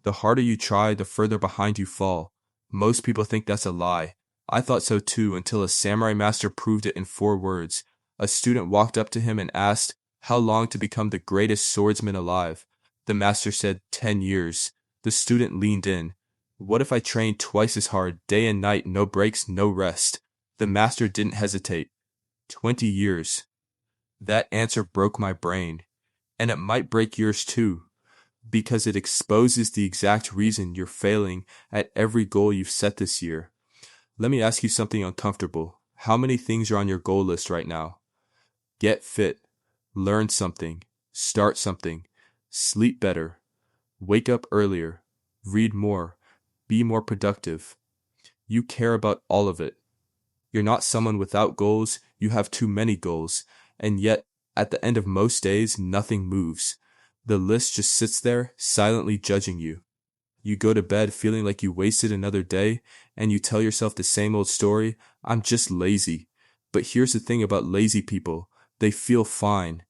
The harder you try, the further behind you fall. Most people think that's a lie. I thought so too until a samurai master proved it in 4 words. A student walked up to him and asked, "How long to become the greatest swordsman alive?" The master said, 10 years. The student leaned in. "What if I trained twice as hard, day and night, no breaks, no rest?" The master didn't hesitate. 20 years. That answer broke my brain. And it might break yours too, because it exposes the exact reason you're failing at every goal you've set this year. Let me ask you something uncomfortable. How many things are on your goal list right now? Get fit, learn something, start something, sleep better, wake up earlier, read more, be more productive. You care about all of it. You're not someone without goals, you have too many goals, and yet, at the end of most days, nothing moves. The list just sits there, silently judging you. You go to bed feeling like you wasted another day, and you tell yourself the same old story, "I'm just lazy." But here's the thing about lazy people, they feel fine.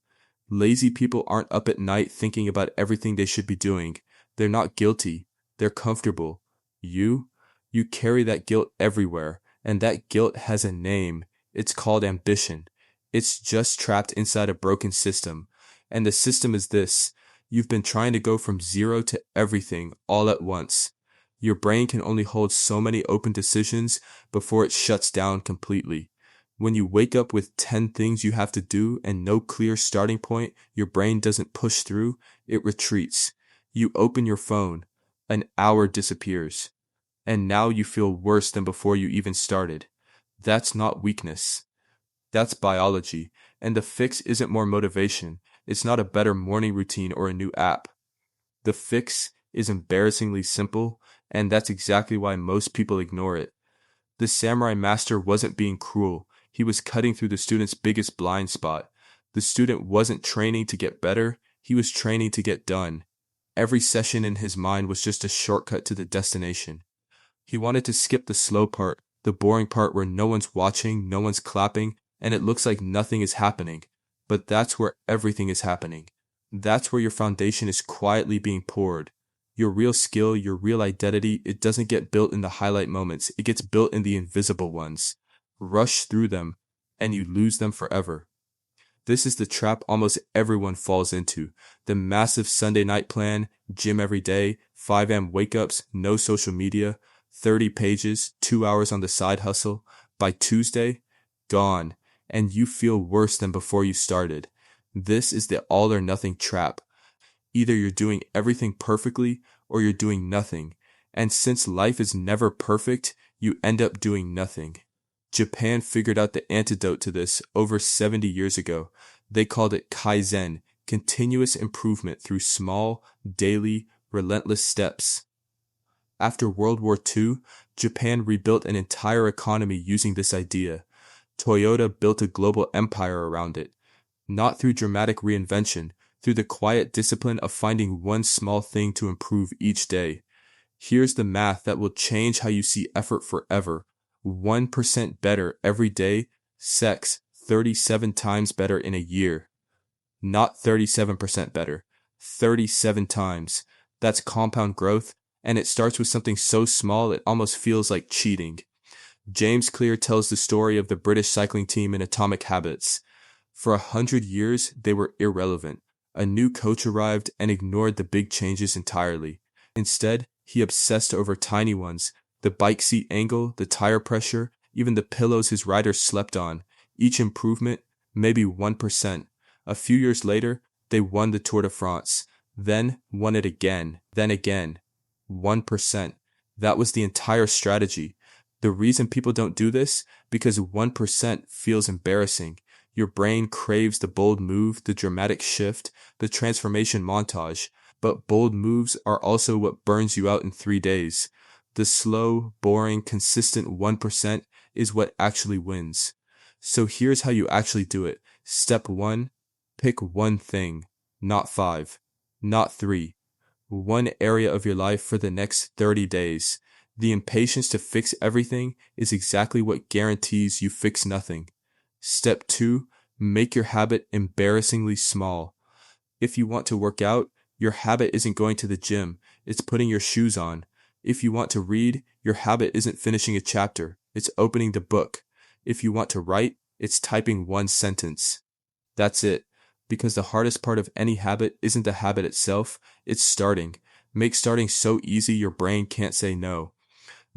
Lazy people aren't up at night thinking about everything they should be doing. They're not guilty. They're comfortable. You carry that guilt everywhere, and that guilt has a name. It's called ambition. It's just trapped inside a broken system. And the system is this. You've been trying to go from zero to everything all at once. Your brain can only hold so many open decisions before it shuts down completely. When you wake up with 10 things you have to do and no clear starting point, your brain doesn't push through, it retreats. You open your phone, an hour disappears, and now you feel worse than before you even started. That's not weakness. That's biology, and the fix isn't more motivation. It's not a better morning routine or a new app. The fix is embarrassingly simple, and that's exactly why most people ignore it. The samurai master wasn't being cruel. He was cutting through the student's biggest blind spot. The student wasn't training to get better, he was training to get done. Every session in his mind was just a shortcut to the destination. He wanted to skip the slow part, the boring part where no one's watching, no one's clapping, and it looks like nothing is happening. But that's where everything is happening. That's where your foundation is quietly being poured. Your real skill, your real identity, it doesn't get built in the highlight moments. It gets built in the invisible ones. Rush through them, and you lose them forever. This is the trap almost everyone falls into. The massive Sunday night plan, gym every day, 5 a.m. wake-ups, no social media, 30 pages, 2 hours on the side hustle. By Tuesday, gone, and you feel worse than before you started. This is the all or nothing trap. Either you're doing everything perfectly or you're doing nothing. And since life is never perfect, you end up doing nothing. Japan figured out the antidote to this over 70 years ago. They called it Kaizen, continuous improvement through small, daily, relentless steps. After World War II, Japan rebuilt an entire economy using this idea. Toyota built a global empire around it. Not through dramatic reinvention, through the quiet discipline of finding one small thing to improve each day. Here's the math that will change how you see effort forever. 1% better every day, sex 37 times better in a year. Not 37% better, 37 times. That's compound growth, and it starts with something so small it almost feels like cheating. James Clear tells the story of the British cycling team in Atomic Habits. For 100 years, they were irrelevant. A new coach arrived and ignored the big changes entirely. Instead, he obsessed over tiny ones, the bike seat angle, the tire pressure, even the pillows his riders slept on. Each improvement, maybe 1%. A few years later, they won the Tour de France. Then won it again, then again. 1%. That was the entire strategy. The reason people don't do this? Because 1% feels embarrassing. Your brain craves the bold move, the dramatic shift, the transformation montage. But bold moves are also what burns you out in 3 days. The slow, boring, consistent 1% is what actually wins. So here's how you actually do it. Step 1, pick one thing, not 5, not 3. One area of your life for the next 30 days. The impatience to fix everything is exactly what guarantees you fix nothing. Step 2, make your habit embarrassingly small. If you want to work out, your habit isn't going to the gym. It's putting your shoes on. If you want to read, your habit isn't finishing a chapter, it's opening the book. If you want to write, it's typing one sentence. That's it. Because the hardest part of any habit isn't the habit itself, it's starting. Make starting so easy your brain can't say no.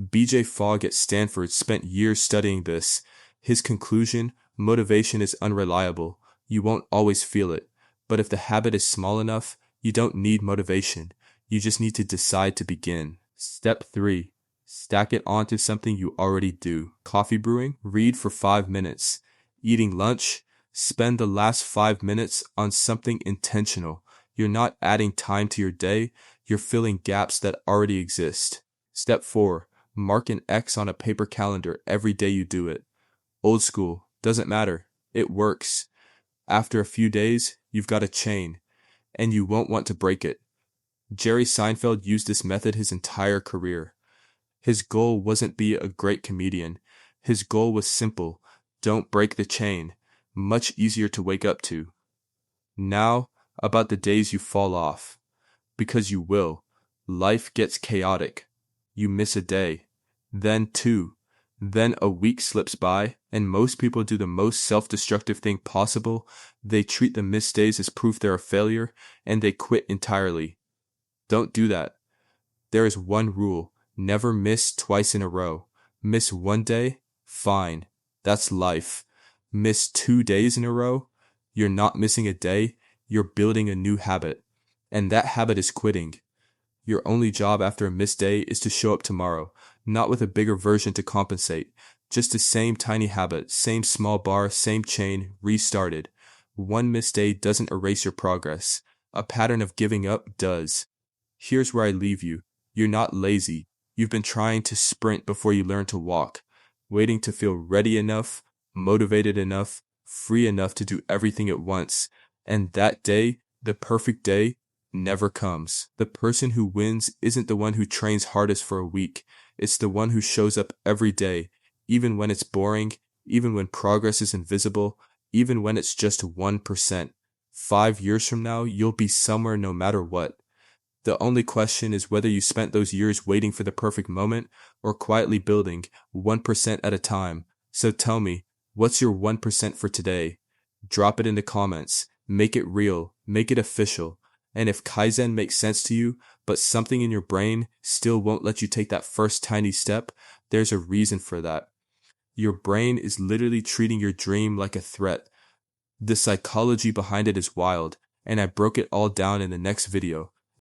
BJ Fogg at Stanford spent years studying this. His conclusion: motivation is unreliable. You won't always feel it. But if the habit is small enough, you don't need motivation. You just need to decide to begin. Step 3. Stack it onto something you already do. Coffee brewing? Read for 5 minutes. Eating lunch? Spend the last 5 minutes on something intentional. You're not adding time to your day, you're filling gaps that already exist. Step 4. Mark an X on a paper calendar every day you do it. Old school, doesn't matter. It works. After a few days, you've got a chain, and you won't want to break it. Jerry Seinfeld used this method his entire career. His goal wasn't be a great comedian. His goal was simple: don't break the chain. Much easier to wake up to. Now, about the days you fall off. Because you will. Life gets chaotic. You miss a day. Then 2. Then a week slips by, and most people do the most self-destructive thing possible. They treat the missed days as proof they're a failure, and they quit entirely. Don't do that. There is one rule: never miss twice in a row. Miss one day? Fine. That's life. Miss 2 days in a row? You're not missing a day, you're building a new habit. And that habit is quitting. Your only job after a missed day is to show up tomorrow, not with a bigger version to compensate. Just the same tiny habit, same small bar, same chain, restarted. One missed day doesn't erase your progress. A pattern of giving up does. Here's where I leave you. You're not lazy. You've been trying to sprint before you learn to walk, waiting to feel ready enough, motivated enough, free enough to do everything at once. And that day, the perfect day, never comes. The person who wins isn't the one who trains hardest for a week. It's the one who shows up every day, even when it's boring, even when progress is invisible, even when it's just 1%. 5 years from now, you'll be somewhere no matter what. The only question is whether you spent those years waiting for the perfect moment or quietly building 1% at a time. So tell me, what's your 1% for today? Drop it in the comments. Make it real. Make it official. And if Kaizen makes sense to you, but something in your brain still won't let you take that first tiny step, there's a reason for that. Your brain is literally treating your dream like a threat. The psychology behind it is wild, and I broke it all down in the next video.